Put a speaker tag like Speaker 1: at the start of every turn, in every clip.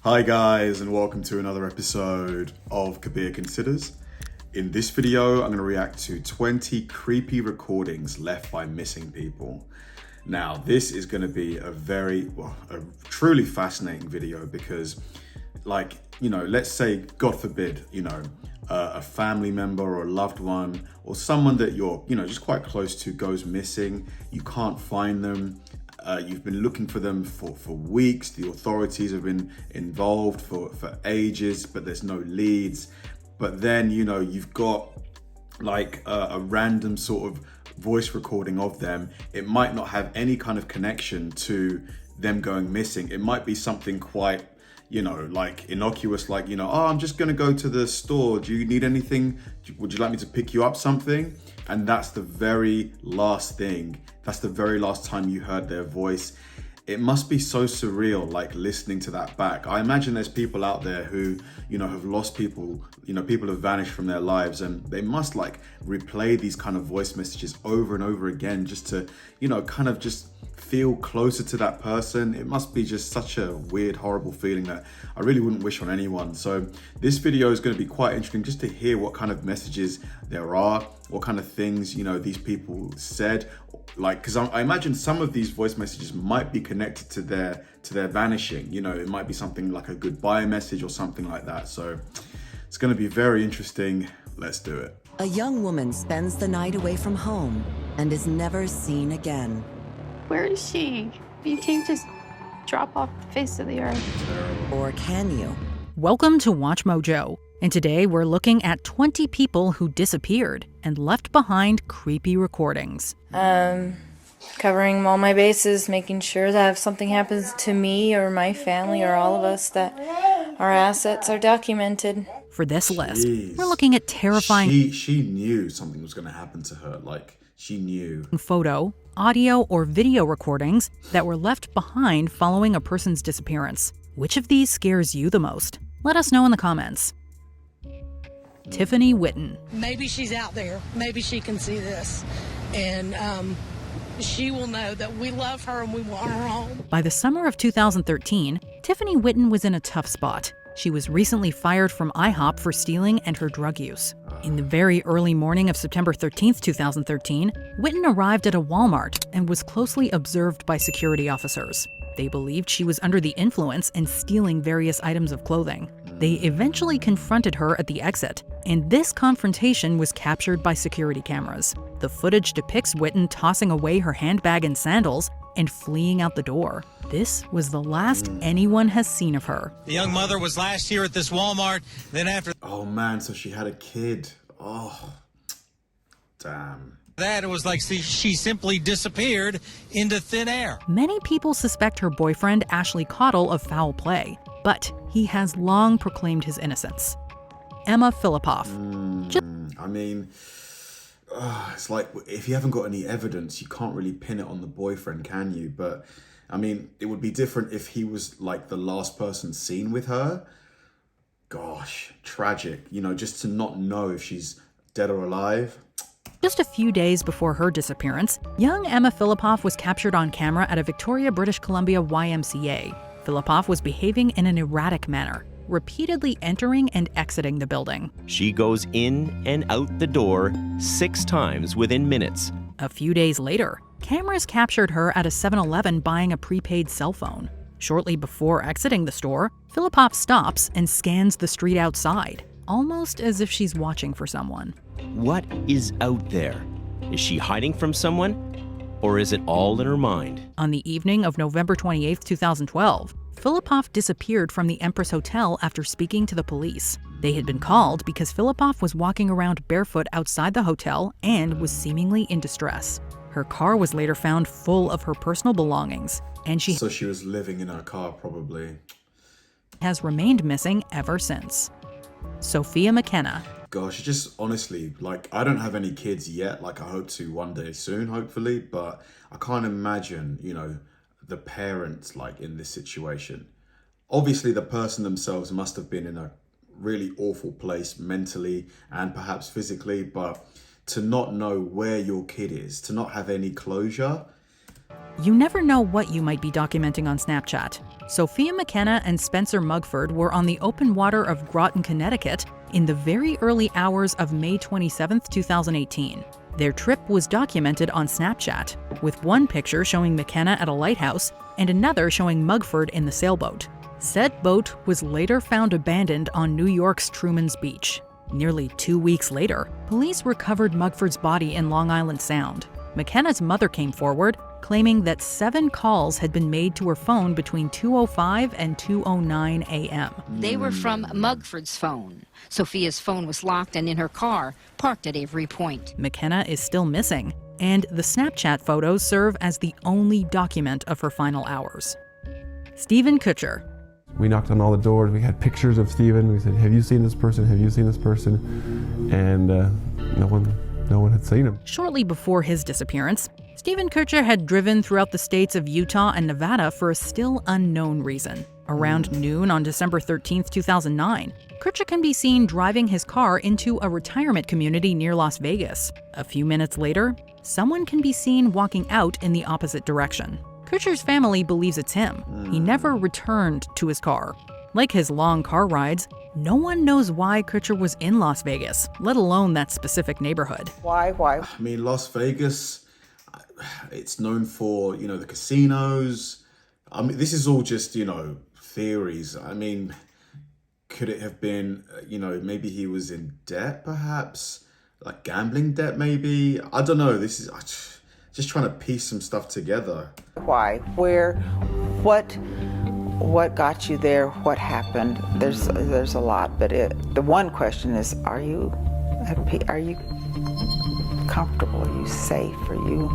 Speaker 1: Hi guys, and welcome to another episode of Kabir Considers. In this video, I'm going to react to 20 creepy recordings left by missing people. Now, this is going to be a truly fascinating video because, let's say, God forbid, a family member or a loved one or someone that you're, just quite close to goes missing. You can't find them. You've been looking for them for weeks. The authorities have been involved for ages, but there's no leads. But then, you've got like a random sort of voice recording of them. It might not have any kind of connection to them going missing. It might be something quite, innocuous, like, I'm just going to go to the store. Do you need anything? Would you like me to pick you up something? And that's the very last thing. That's the very last time you heard their voice. It must be so surreal, like listening to that back. I imagine there's people out there who, have lost people, people have vanished from their lives, and they must like replay these kind of voice messages over and over again just to, kind of just feel closer to that person. It must be just such a weird, horrible feeling that I really wouldn't wish on anyone. So this video is going to be quite interesting just to hear what kind of messages there are, what kind of things, these people said. Because I imagine some of these voice messages might be connected to their vanishing. It might be something like a goodbye message or something like that. So it's going to be very interesting. Let's do it.
Speaker 2: A young woman spends the night away from home and is never seen again.
Speaker 3: Where is she? You can't just drop off the face of the earth.
Speaker 2: Or can you?
Speaker 4: Welcome to Watch Mojo, and today we're looking at 20 people who disappeared and left behind creepy recordings.
Speaker 5: Covering all my bases, making sure that if something happens to me or my family or all of us, that our assets are documented.
Speaker 4: For this list, we're looking at terrifying
Speaker 1: She knew something was going to happen to her. She knew.
Speaker 4: Photo, audio, or video recordings that were left behind following a person's disappearance. Which of these scares you the most? Let us know in the comments. Tiffany Whitton.
Speaker 6: Maybe she's out there. Maybe she can see this. And she will know that we love her and we want her home.
Speaker 4: By the summer of 2013, Tiffany Whitton was in a tough spot. She was recently fired from IHOP for stealing and her drug use. In the very early morning of September 13th, 2013, Whitton arrived at a Walmart and was closely observed by security officers. They believed she was under the influence and stealing various items of clothing. They eventually confronted her at the exit, and this confrontation was captured by security cameras. The footage depicts Whitton tossing away her handbag and sandals and fleeing out the door. This was the last anyone has seen of her.
Speaker 7: The young mother was last here at this Walmart, then after...
Speaker 1: Oh man, so she had a kid. Oh, damn.
Speaker 7: That it was like she simply disappeared into thin air.
Speaker 4: Many people suspect her boyfriend, Ashley Cottle, of foul play, but he has long proclaimed his innocence. Emma Philipoff.
Speaker 1: It's like if you haven't got any evidence, you can't really pin it on the boyfriend, can you? But it would be different if he was like the last person seen with her. Gosh, tragic. Just to not know if she's dead or alive.
Speaker 4: Just a few days before her disappearance, young Emma Philipoff was captured on camera at a Victoria, British Columbia YMCA. Philipoff was behaving in an erratic manner, repeatedly entering and exiting the building.
Speaker 8: She goes in and out the door 6 times within minutes.
Speaker 4: A few days later, cameras captured her at a 7-Eleven buying a prepaid cell phone. Shortly before exiting the store, Philipoff stops and scans the street outside, almost as if she's watching for someone.
Speaker 8: What is out there? Is she hiding from someone? Or is it all in her mind?
Speaker 4: On the evening of November 28, 2012, Philipoff disappeared from the Empress Hotel after speaking to the police. They had been called because Philipoff was walking around barefoot outside the hotel and was seemingly in distress. Her car was later found full of her personal belongings, and
Speaker 1: So she was living in her car, probably.
Speaker 4: has remained missing ever since. Sophia McKenna.
Speaker 1: Gosh, just honestly, I don't have any kids yet. I hope to one day soon, hopefully. But I can't imagine, the parents, in this situation. Obviously, the person themselves must have been in a really awful place mentally and perhaps physically. But to not know where your kid is, to not have any closure,
Speaker 4: You never know what you might be documenting on Snapchat. Sophia McKenna and Spencer Mugford were on the open water of Groton, Connecticut in the very early hours of May 27, 2018. Their trip was documented on Snapchat, with one picture showing McKenna at a lighthouse and another showing Mugford in the sailboat. Said boat was later found abandoned on New York's Truman's Beach. Nearly 2 weeks later, police recovered Mugford's body in Long Island Sound. McKenna's mother came forward, claiming that 7 calls had been made to her phone between 2:05 and 2:09 a.m.
Speaker 9: They were from Mugford's phone. Sophia's phone was locked and in her car, parked at Avery Point.
Speaker 4: McKenna is still missing, and the Snapchat photos serve as the only document of her final hours. Stephen Koecher.
Speaker 10: We knocked on all the doors. We had pictures of Stephen. We said, "Have you seen this person? Have you seen this person?" And no one had seen him.
Speaker 4: Shortly before his disappearance, Stephen Koecher had driven throughout the states of Utah and Nevada for a still unknown reason. Around noon on December 13, 2009, Koecher can be seen driving his car into a retirement community near Las Vegas. A few minutes later, someone can be seen walking out in the opposite direction. Koecher's family believes it's him. He never returned to his car. Like his long car rides, no one knows why Koecher was in Las Vegas, let alone that specific neighborhood.
Speaker 11: Why?
Speaker 1: I mean, Las Vegas, it's known for, the casinos. I mean, this is all just, theories. I mean, could it have been, maybe he was in debt, perhaps? Like gambling debt, maybe? I don't know. This is just trying to piece some stuff together.
Speaker 11: Why? Where? What got you there? What happened? There's a lot, but the one question is: Are you comfortable? Are you safe? Are you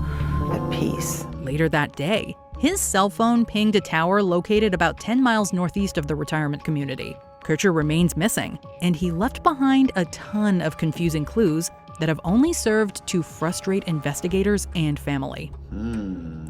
Speaker 11: at peace?
Speaker 4: Later that day, his cell phone pinged a tower located about 10 miles northeast of the retirement community. Koecher remains missing, and he left behind a ton of confusing clues that have only served to frustrate investigators and family.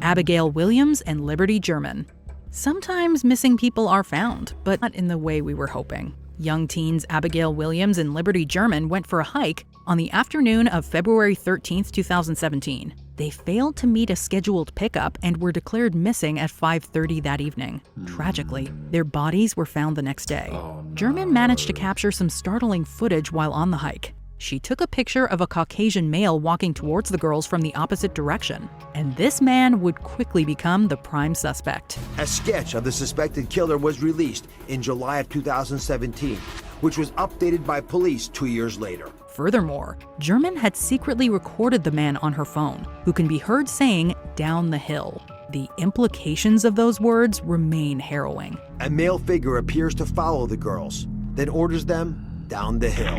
Speaker 4: Abigail Williams and Liberty German. Sometimes missing people are found, but not in the way we were hoping. Young teens Abigail Williams and Liberty German went for a hike on the afternoon of February 13, 2017. They failed to meet a scheduled pickup and were declared missing at 5:30 that evening. Tragically, their bodies were found the next day. German managed to capture some startling footage while on the hike. She took a picture of a Caucasian male walking towards the girls from the opposite direction, and this man would quickly become the prime suspect.
Speaker 12: A sketch of the suspected killer was released in July of 2017, which was updated by police 2 years later.
Speaker 4: Furthermore, German had secretly recorded the man on her phone, who can be heard saying, "down the hill." The implications of those words remain harrowing.
Speaker 12: A male figure appears to follow the girls, then orders them down the hill.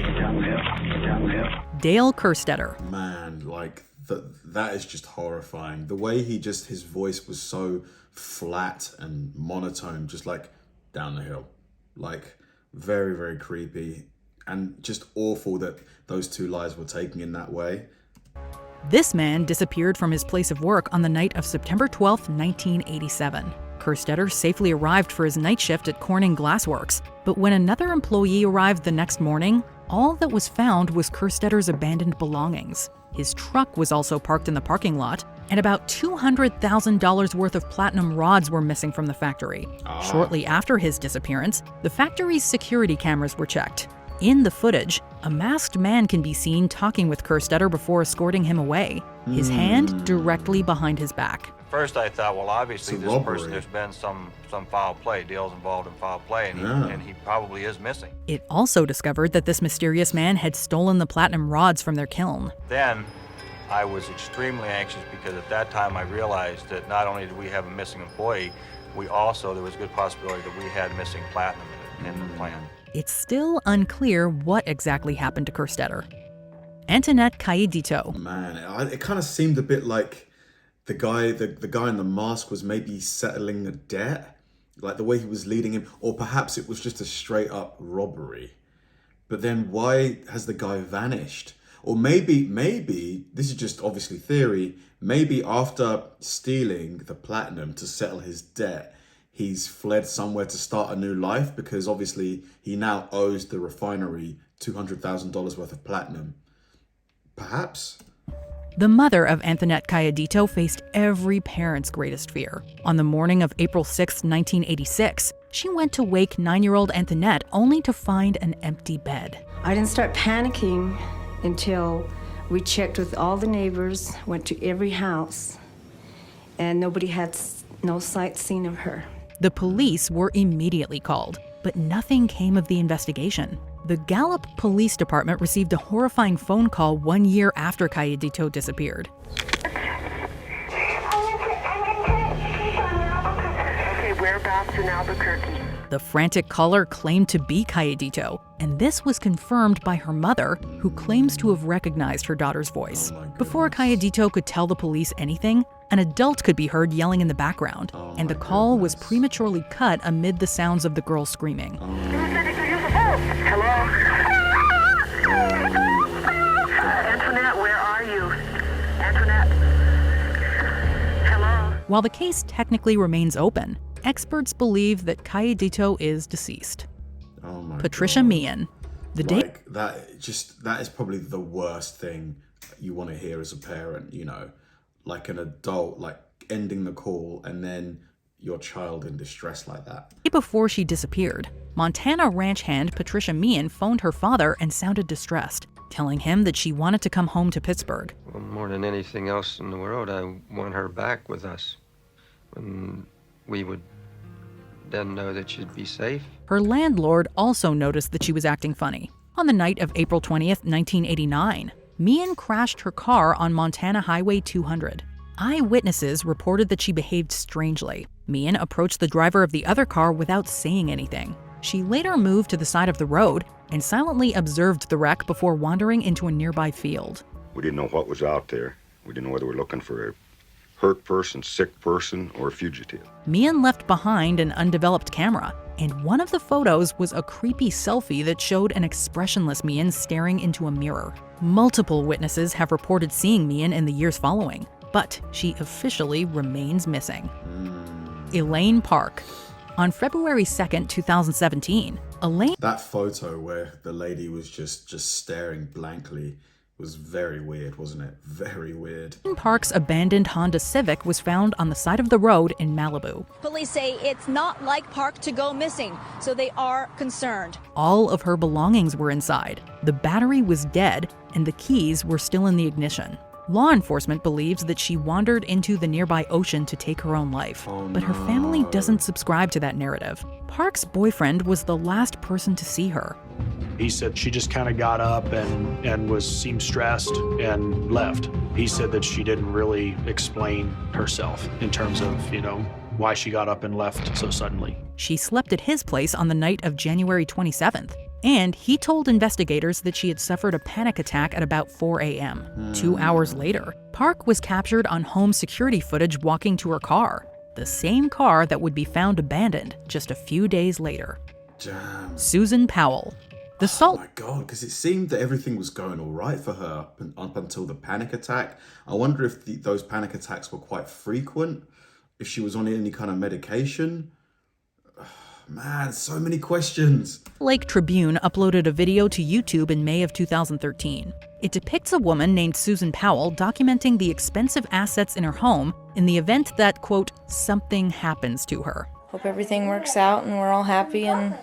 Speaker 4: Dale Kerstetter.
Speaker 1: Man, that is just horrifying. The way his voice was so flat and monotone, just like down the hill. Like very, very creepy and just awful that those two lives were taken in that way.
Speaker 4: This man disappeared from his place of work on the night of September 12, 1987. Kerstetter safely arrived for his night shift at Corning Glassworks, but when another employee arrived the next morning, all that was found was Kerstetter's abandoned belongings. His truck was also parked in the parking lot, and about $200,000 worth of platinum rods were missing from the factory. Shortly after his disappearance, the factory's security cameras were checked. In the footage, a masked man can be seen talking with Kerstetter before escorting him away, his hand directly behind his back.
Speaker 13: First I thought, well, obviously this person, there's been some foul play, Dale's involved in foul play, and he probably is missing.
Speaker 4: It also discovered that this mysterious man had stolen the platinum rods from their kiln.
Speaker 13: Then I was extremely anxious because at that time I realized that not only did we have a missing employee, there was a good possibility that we had missing platinum in the plant.
Speaker 4: It's still unclear what exactly happened to Kerstetter. Antoinette Cayadito.
Speaker 1: Man, it kind of seemed a bit like the guy in the mask was maybe settling a debt, like the way he was leading him, or perhaps it was just a straight up robbery. But then why has the guy vanished? Or maybe, this is just obviously theory, maybe after stealing the platinum to settle his debt, he's fled somewhere to start a new life because obviously he now owes the refinery $200,000 worth of platinum. Perhaps?
Speaker 4: The mother of Antoinette Cayadito faced every parent's greatest fear. On the morning of April 6, 1986, she went to wake 9-year-old Antoinette only to find an empty bed.
Speaker 14: I didn't start panicking until we checked with all the neighbors, went to every house, and nobody had no sight seen of her.
Speaker 4: The police were immediately called, but nothing came of the investigation. The Gallup Police Department received a horrifying phone call 1 year after Cayadito disappeared.
Speaker 15: Okay, whereabouts in Albuquerque?
Speaker 4: The frantic caller claimed to be Cayadito, and this was confirmed by her mother, who claims to have recognized her daughter's voice. Before Cayadito could tell the police anything, an adult could be heard yelling in the background, and the call was prematurely cut amid the sounds of the girl screaming.
Speaker 15: Hello? Antoinette, where are you? Antoinette? Hello?
Speaker 4: While the case technically remains open, experts believe that Cayadito is deceased.
Speaker 1: Oh my
Speaker 4: Patricia
Speaker 1: God.
Speaker 4: Meehan.
Speaker 1: That is probably the worst thing you want to hear as a parent, you know, like an adult, like ending the call and then your child in distress like that.
Speaker 4: Before she disappeared, Montana ranch hand Patricia Meehan phoned her father and sounded distressed, telling him that she wanted to come home to Pittsburgh.
Speaker 16: Well, more than anything else in the world, I want her back with us. And we would then know that she'd be safe.
Speaker 4: Her landlord also noticed that she was acting funny. On the night of April 20th, 1989, Meehan crashed her car on Montana Highway 200. Eyewitnesses reported that she behaved strangely. Meehan approached the driver of the other car without saying anything. She later moved to the side of the road and silently observed the wreck before wandering into a nearby field.
Speaker 17: We didn't know what was out there. We didn't know whether we were looking for a hurt person, sick person, or a fugitive.
Speaker 4: Meehan left behind an undeveloped camera, and one of the photos was a creepy selfie that showed an expressionless Meehan staring into a mirror. Multiple witnesses have reported seeing Meehan in the years following, but she officially remains missing. Elaine Park. On February 2nd, 2017, Elaine...
Speaker 1: That photo where the lady was just staring blankly was very weird, wasn't it? Very weird.
Speaker 4: Park's abandoned Honda Civic was found on the side of the road in Malibu.
Speaker 18: Police say it's not like Park to go missing, so they are concerned.
Speaker 4: All of her belongings were inside. The battery was dead, and the keys were still in the ignition. Law enforcement believes that she wandered into the nearby ocean to take her own life, but her family doesn't subscribe to that narrative. Park's boyfriend was the last person to see her.
Speaker 19: He said she just kind of got up and seemed stressed and left. He said that she didn't really explain herself in terms of, you know, why she got up and left so suddenly.
Speaker 4: She slept at his place on the night of January 27th. And he told investigators that she had suffered a panic attack at about 4 a.m. 2 hours later, Park was captured on home security footage walking to her car, the same car that would be found abandoned just a few days later.
Speaker 1: Damn.
Speaker 4: Susan Powell. The
Speaker 1: Oh my God, because it seemed that everything was going all right for her up until the panic attack. I wonder if those panic attacks were quite frequent, if she was on any kind of medication. Man, so many questions.
Speaker 4: Lake Tribune uploaded a video to YouTube in May of 2013. It depicts a woman named Susan Powell documenting the expensive assets in her home in the event that, quote, something happens to her.
Speaker 5: Hope everything works out and we're all happy and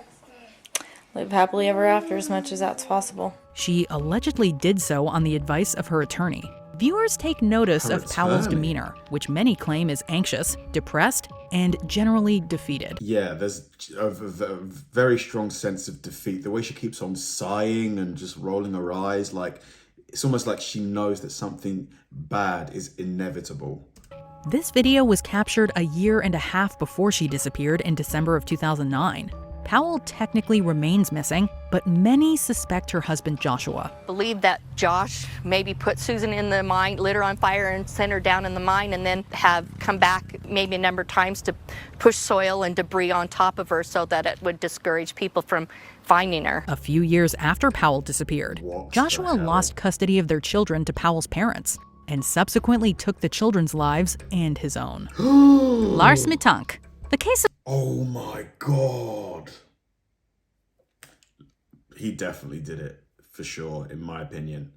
Speaker 5: live happily ever after as much as that's possible.
Speaker 4: She allegedly did so on the advice of her attorney. Viewers take notice of Powell's demeanor, which many claim is anxious, depressed, and generally defeated.
Speaker 1: Yeah, there's a very strong sense of defeat. The way she keeps on sighing and just rolling her eyes, like it's almost like she knows that something bad is inevitable.
Speaker 4: This video was captured a year and a half before she disappeared in December of 2009. Powell technically remains missing, but many suspect her husband Joshua.
Speaker 20: Believe that Josh maybe put Susan in the mine, lit her on fire and sent her down in the mine, and then have come back maybe a number of times to push soil and debris on top of her so that it would discourage people from finding her.
Speaker 4: A few years after Powell disappeared, Joshua lost custody of their children to Powell's parents and subsequently took the children's lives and his own. Lars Mittank. The case of...
Speaker 1: Oh my God. He definitely did it, for sure, in my opinion.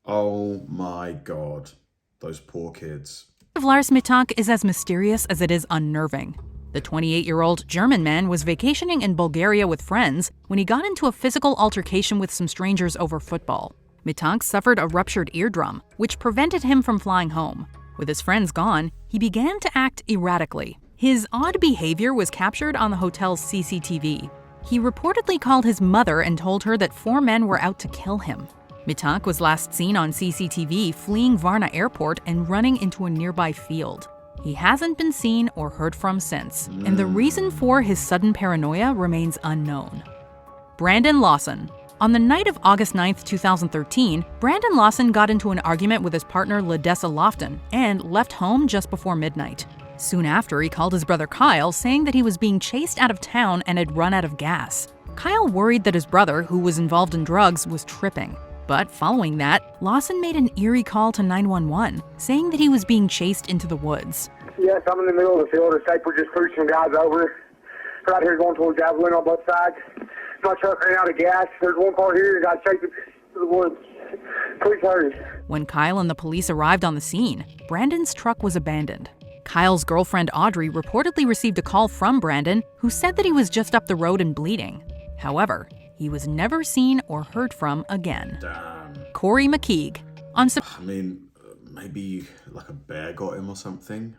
Speaker 1: Oh my God. Those poor kids.
Speaker 4: Lars Mittank is as mysterious as it is unnerving. The 28-year-old German man was vacationing in Bulgaria with friends when he got into a physical altercation with some strangers over football. Mittank suffered a ruptured eardrum, which prevented him from flying home. With his friends gone, he began to act erratically. His odd behavior was captured on the hotel's CCTV. He reportedly called his mother and told her that 4 men were out to kill him. Mittank was last seen on CCTV fleeing Varna Airport and running into a nearby field. He hasn't been seen or heard from since, and the reason for his sudden paranoia remains unknown. Brandon Lawson. On the night of August 9, 2013, Brandon Lawson got into an argument with his partner Ledessa Lofton and left home just before midnight. Soon after, he called his brother Kyle, saying that he was being chased out of town and had run out of gas. Kyle worried that his brother, who was involved in drugs, was tripping. But following that, Lawson made an eerie call to 911, saying that he was being chased into the woods.
Speaker 15: Yes, I'm in the middle of the field. It's safe. We're just pushing guys over. Right here going towards Javelin on both sides. My truck ran out of gas. There's one car here. You got chased to the woods. Please hurry.
Speaker 4: When Kyle and the police arrived on the scene, Brandon's truck was abandoned. Kyle's girlfriend Audrey reportedly received a call from Brandon, who said that he was just up the road and bleeding. However, he was never seen or heard from again.
Speaker 1: Damn.
Speaker 4: Corrie McKeague.
Speaker 1: Maybe like a bear got him or something.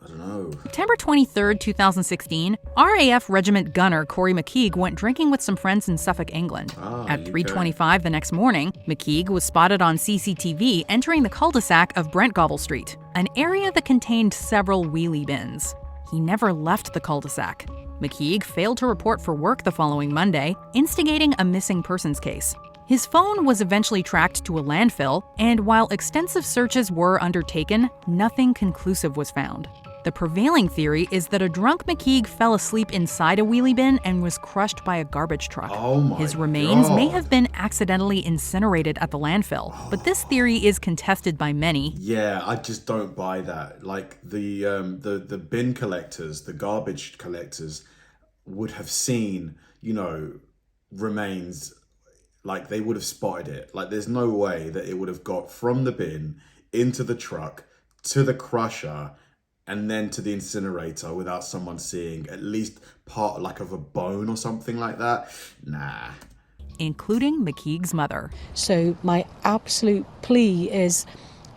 Speaker 1: I don't know.
Speaker 4: September 23, 2016, RAF Regiment gunner Corrie McKeague went drinking with some friends in Suffolk, England. At 3:25 the next morning, McKeague was spotted on CCTV entering the cul-de-sac of Brentgobble Street, an area that contained several wheelie bins. He never left the cul-de-sac. McKeague failed to report for work the following Monday, instigating a missing persons case. His phone was eventually tracked to a landfill, and while extensive searches were undertaken, nothing conclusive was found. The prevailing theory is that a drunk McKeague fell asleep inside a wheelie bin and was crushed by a garbage truck. His remains may have been accidentally incinerated at the landfill, but this theory is contested by many.
Speaker 1: Yeah, I just don't buy that. Like the bin collectors, the garbage collectors would have seen, remains. Like they would have spotted it. Like there's no way that it would have got from the bin into the truck to the crusher and then to the incinerator without someone seeing at least part like of a bone or something like that. Nah.
Speaker 4: Including McKeague's mother.
Speaker 6: So my absolute plea is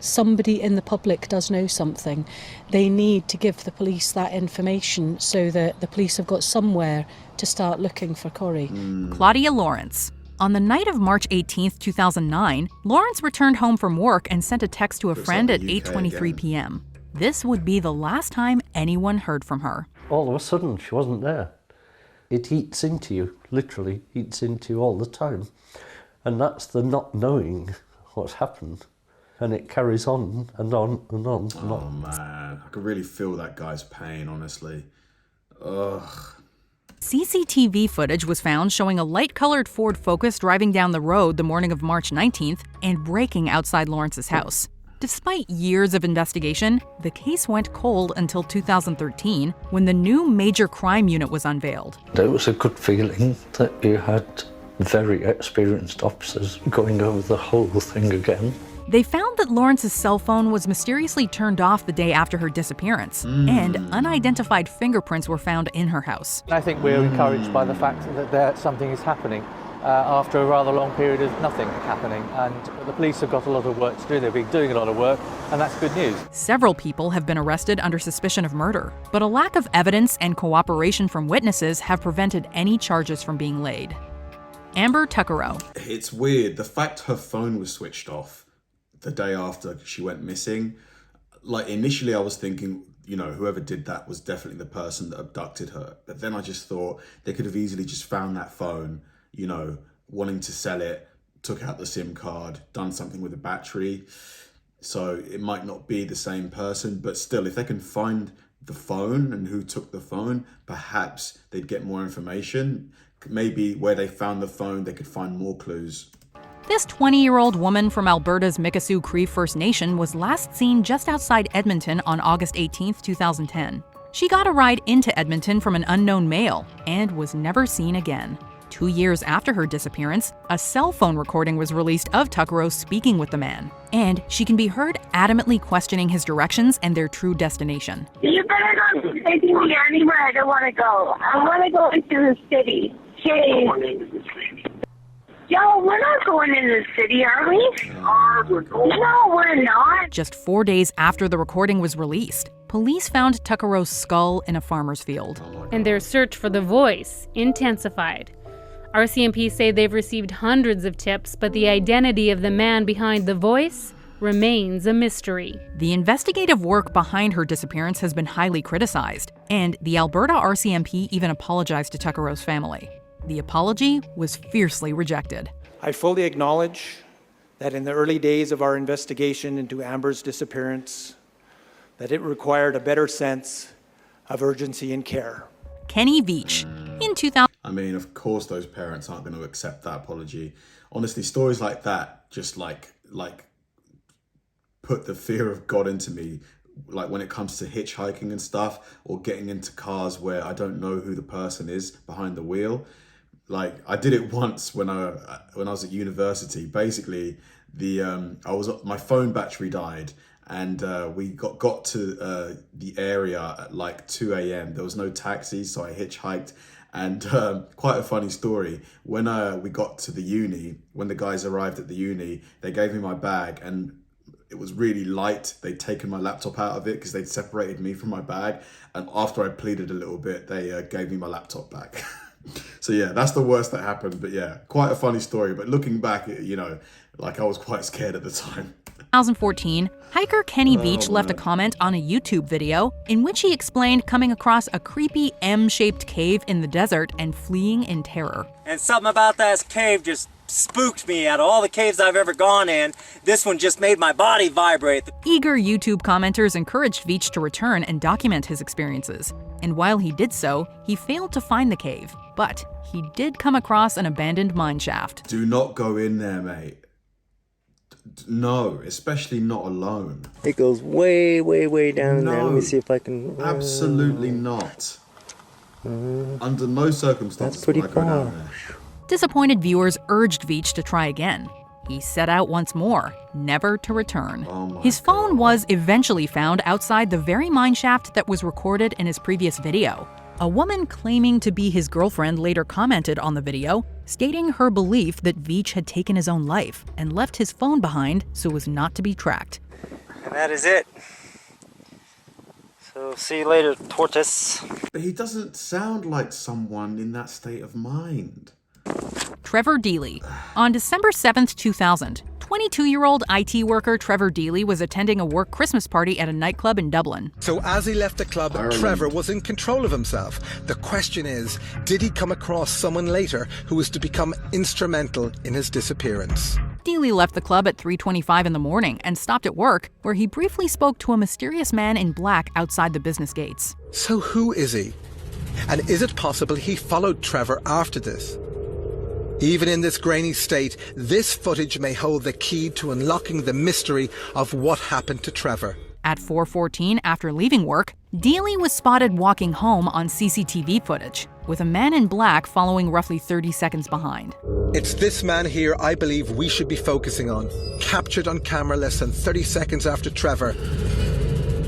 Speaker 6: somebody in the public does know something. They need to give the police that information so that the police have got somewhere to start looking for Corrie.
Speaker 4: Claudia Lawrence. On the night of March 18, 2009, Lawrence returned home from work and sent a text to a friend at 8:23 p.m. This would be the last time anyone heard from her.
Speaker 21: All of a sudden, she wasn't there. It eats into you, literally eats into you all the time. And that's the not knowing what's happened. And it carries on and on and on and on.
Speaker 1: Oh man, I could really feel that guy's pain, honestly. Ugh.
Speaker 4: CCTV footage was found showing a light-colored Ford Focus driving down the road the morning of March 19th and braking outside Lawrence's house. Despite years of investigation, the case went cold until 2013 when the new Major Crime Unit was unveiled.
Speaker 21: It was a good feeling that you had very experienced officers going over the whole thing again.
Speaker 4: They found that Lawrence's cell phone was mysteriously turned off the day after her disappearance, and unidentified fingerprints were found in her house.
Speaker 22: I think we're encouraged by the fact that something is happening after a rather long period of nothing happening, and the police have got a lot of work to do. They've been doing a lot of work, and that's good news.
Speaker 4: Several people have been arrested under suspicion of murder, but a lack of evidence and cooperation from witnesses have prevented any charges from being laid. Amber Tuccaro.
Speaker 1: It's weird, the fact her phone was switched off the day after she went missing. Like initially I was thinking, whoever did that was definitely the person that abducted her. But then I just thought they could have easily just found that phone, wanting to sell it, took out the SIM card, done something with the battery. So it might not be the same person, but still, if they can find the phone and who took the phone, perhaps they'd get more information. Maybe where they found the phone, they could find more clues.
Speaker 4: This 20-year-old woman from Alberta's Mikisew Cree First Nation was last seen just outside Edmonton on August 18, 2010. She got a ride into Edmonton from an unknown male and was never seen again. 2 years after her disappearance, a cell phone recording was released of Tuccaro speaking with the man, and she can be heard adamantly questioning his directions and their true destination.
Speaker 2: You better not be taking me anywhere I don't want to go. I want to go into the city. Jeez. Yo, we're not going into the city, are we? No, we're not.
Speaker 4: Just 4 days after the recording was released, police found Tuccaro's skull in a farmer's field.
Speaker 3: And their search for the voice intensified. RCMP say they've received hundreds of tips, but the identity of the man behind the voice remains a mystery.
Speaker 4: The investigative work behind her disappearance has been highly criticized, and the Alberta RCMP even apologized to Tuccaro's family. The apology was fiercely rejected.
Speaker 23: I fully acknowledge that in the early days of our investigation into Amber's disappearance, that it required a better sense of urgency and care.
Speaker 4: Kenny Veach, in 2000.
Speaker 1: I mean, of course those parents aren't going to accept that apology. Honestly, stories like that just like put the fear of God into me. Like when it comes to hitchhiking and stuff, or getting into cars where I don't know who the person is behind the wheel. Like I did it once when I was at university. Basically, my phone battery died, and we got to the area at like 2 a.m. There was no taxis, so I hitchhiked. And quite a funny story. When we got to the uni, when the guys arrived at the uni, they gave me my bag, and it was really light. They'd taken my laptop out of it because they'd separated me from my bag. And after I pleaded a little bit, they gave me my laptop back. So yeah, that's the worst that happened. But yeah, quite a funny story. But looking back, you know, like I was quite scared at the time.
Speaker 4: 2014, hiker Kenny Veach left a comment on a YouTube video in which he explained coming across a creepy M-shaped cave in the desert and fleeing in terror.
Speaker 24: And something about that cave just spooked me. Out of all the caves I've ever gone in, this one just made my body vibrate.
Speaker 4: Eager YouTube commenters encouraged Veach to return and document his experiences. And while he did so, he failed to find the cave. But he did come across an abandoned mine shaft.
Speaker 1: Do not go in there, mate. No, especially not alone.
Speaker 24: It goes way, way, way down in there. Let me see if I can...
Speaker 1: Absolutely not. Under no circumstances.
Speaker 24: That's pretty
Speaker 1: would I go down
Speaker 24: far.
Speaker 1: there.
Speaker 4: Disappointed viewers urged Veach to try again. He set out once more, never to return. His phone was eventually found outside the very mine shaft that was recorded in his previous video. A woman claiming to be his girlfriend later commented on the video, stating her belief that Veach had taken his own life and left his phone behind so as not to be tracked.
Speaker 24: And that is it. So see you later, tortoise.
Speaker 1: But he doesn't sound like someone in that state of mind.
Speaker 4: Trevor Deely. On December 7th, 2000, 22-year-old IT worker Trevor Deely was attending a work Christmas party at a nightclub in Dublin.
Speaker 25: So as he left the club, Trevor was in control of himself. The question is, did he come across someone later who was to become instrumental in his disappearance?
Speaker 4: Deely left the club at 3:25 in the morning and stopped at work, where he briefly spoke to a mysterious man in black outside the business gates.
Speaker 25: So who is he? And is it possible he followed Trevor after this? Even in this grainy state, this footage may hold the key to unlocking the mystery of what happened to Trevor.
Speaker 4: At 4:14 after leaving work, Deely was spotted walking home on CCTV footage, with a man in black following roughly 30 seconds behind.
Speaker 25: It's this man here I believe we should be focusing on, captured on camera less than 30 seconds after Trevor.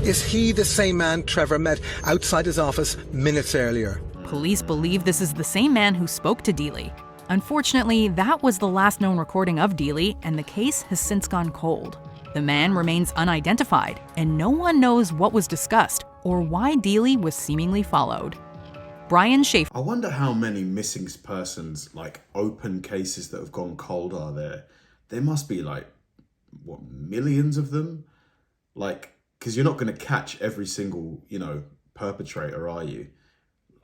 Speaker 25: Is he the same man Trevor met outside his office minutes earlier?
Speaker 4: Police believe this is the same man who spoke to Deely. Unfortunately, that was the last known recording of Deely, and the case has since gone cold. The man remains unidentified, and no one knows what was discussed or why Deely was seemingly followed. Brian Shaffer.
Speaker 1: I wonder how many missing persons, like open cases that have gone cold are there. There must be like, what, millions of them? Like, because you're not going to catch every single, perpetrator, are you?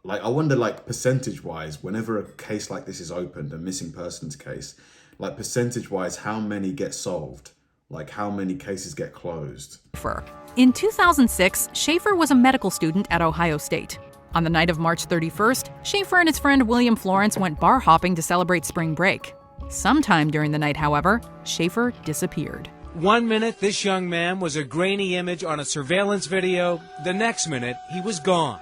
Speaker 1: Like, I wonder, like, percentage-wise, whenever a case like this is opened, a missing persons case, like, percentage-wise, how many get solved? Like, how many cases get closed?
Speaker 4: In 2006, Shaffer was a medical student at Ohio State. On the night of March 31st, Shaffer and his friend William Florence went bar hopping to celebrate spring break. Sometime during the night, however, Shaffer disappeared.
Speaker 26: 1 minute, this young man was a grainy image on a surveillance video. The next minute, he was gone.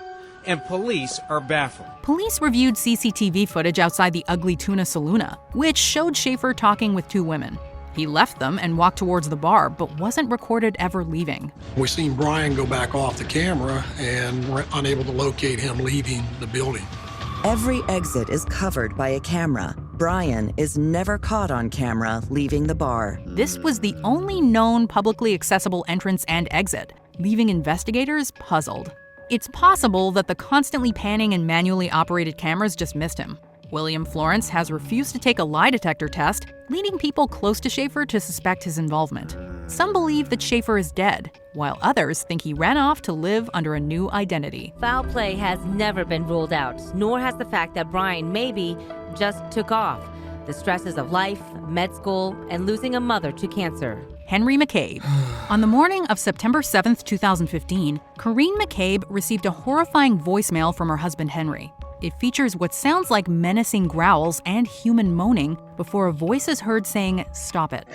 Speaker 7: and police are baffled.
Speaker 4: Police reviewed CCTV footage outside the Ugly Tuna Saloona, which showed Shaffer talking with two women. He left them and walked towards the bar, but wasn't recorded ever leaving.
Speaker 8: We seen Brian go back off the camera and were unable to locate him leaving the building.
Speaker 9: Every exit is covered by a camera. Brian is never caught on camera leaving the bar.
Speaker 4: This was the only known publicly accessible entrance and exit, leaving investigators puzzled. It's possible that the constantly panning and manually operated cameras just missed him. William Florence has refused to take a lie detector test, leading people close to Shaffer to suspect his involvement. Some believe that Shaffer is dead, while others think he ran off to live under a new identity.
Speaker 10: Foul play has never been ruled out, nor has the fact that Brian maybe just took off. The stresses of life, med school, and losing a mother to cancer.
Speaker 4: Henry McCabe. On the morning of September 7th, 2015, Corrie McKeague received a horrifying voicemail from her husband Henry. It features what sounds like menacing growls and human moaning before a voice is heard saying, "Stop it."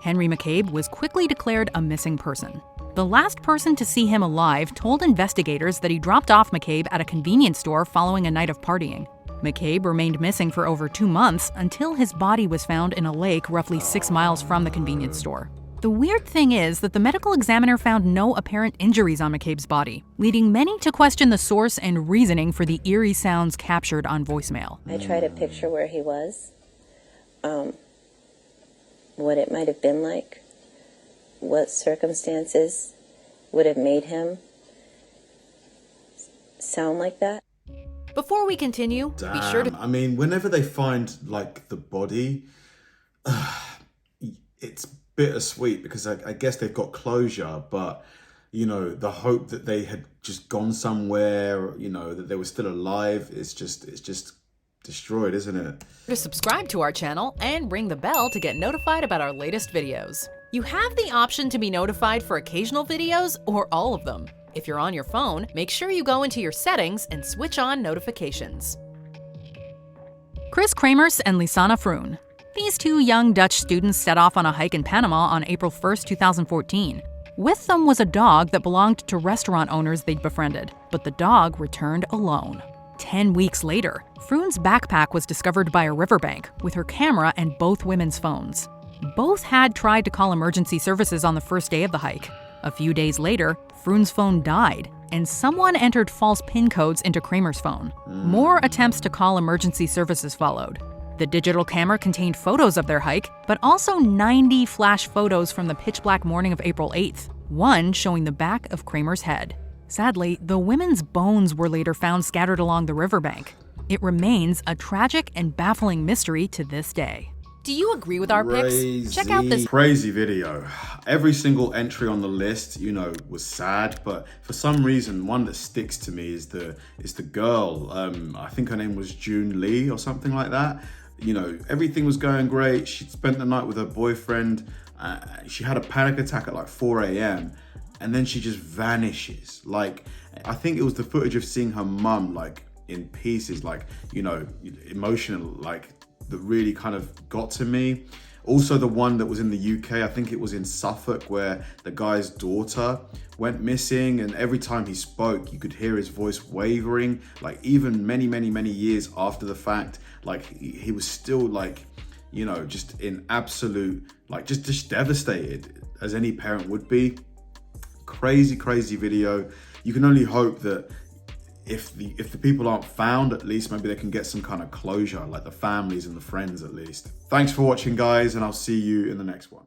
Speaker 4: Henry McCabe was quickly declared a missing person. The last person to see him alive told investigators that he dropped off McCabe at a convenience store following a night of partying. McCabe remained missing for over 2 months until his body was found in a lake roughly 6 miles from the convenience store. The weird thing is that the medical examiner found no apparent injuries on McCabe's body, leading many to question the source and reasoning for the eerie sounds captured on voicemail.
Speaker 11: I try to picture where he was, what it might have been like, what circumstances would have made him sound like that.
Speaker 4: Before we continue, be sure to...
Speaker 1: I mean, whenever they find, like, the body, it's bittersweet because I guess they've got closure, but, you know, the hope that they had just gone somewhere, you know, that they were still alive, it's just destroyed, isn't it?
Speaker 4: To subscribe to our channel and ring the bell to get notified about our latest videos. You have the option to be notified for occasional videos or all of them. If you're on your phone, make sure you go into your settings and switch on notifications. Chris Kremers and Lawson Froon. These two young Dutch students set off on a hike in Panama on April 1st, 2014. With them was a dog that belonged to restaurant owners they'd befriended, but the dog returned alone. 10 weeks later, Froon's backpack was discovered by a riverbank with her camera and both women's phones. Both had tried to call emergency services on the first day of the hike. A few days later, Froon's phone died, and someone entered false PIN codes into Kramer's phone. More attempts to call emergency services followed. The digital camera contained photos of their hike, but also 90 flash photos from the pitch-black morning of April 8th, one showing the back of Kramer's head. Sadly, the women's bones were later found scattered along the riverbank. It remains a tragic and baffling mystery to this day. Do you agree with our picks? Check out this
Speaker 1: crazy video. Every single entry on the list, you know, was sad, but for some reason, one that sticks to me is the girl. I think her name was June Lee or something like that. You know, everything was going great. She spent the night with her boyfriend. She had a panic attack at like 4 a.m. and then she just vanishes. Like, I think it was the footage of seeing her mum like in pieces, like, you know, emotional, like, that really kind of got to me. Also the one that was in the UK, I think it was in Suffolk, where the guy's daughter went missing, and every time he spoke, you could hear his voice wavering, like even many years after the fact, like he was still like, you know, just in absolute, like just devastated, as any parent would be. Crazy video. You can only hope that if the people aren't found, at least maybe they can get some kind of closure, like the families and the friends at least. Thanks for watching, guys, and I'll see you in the next one.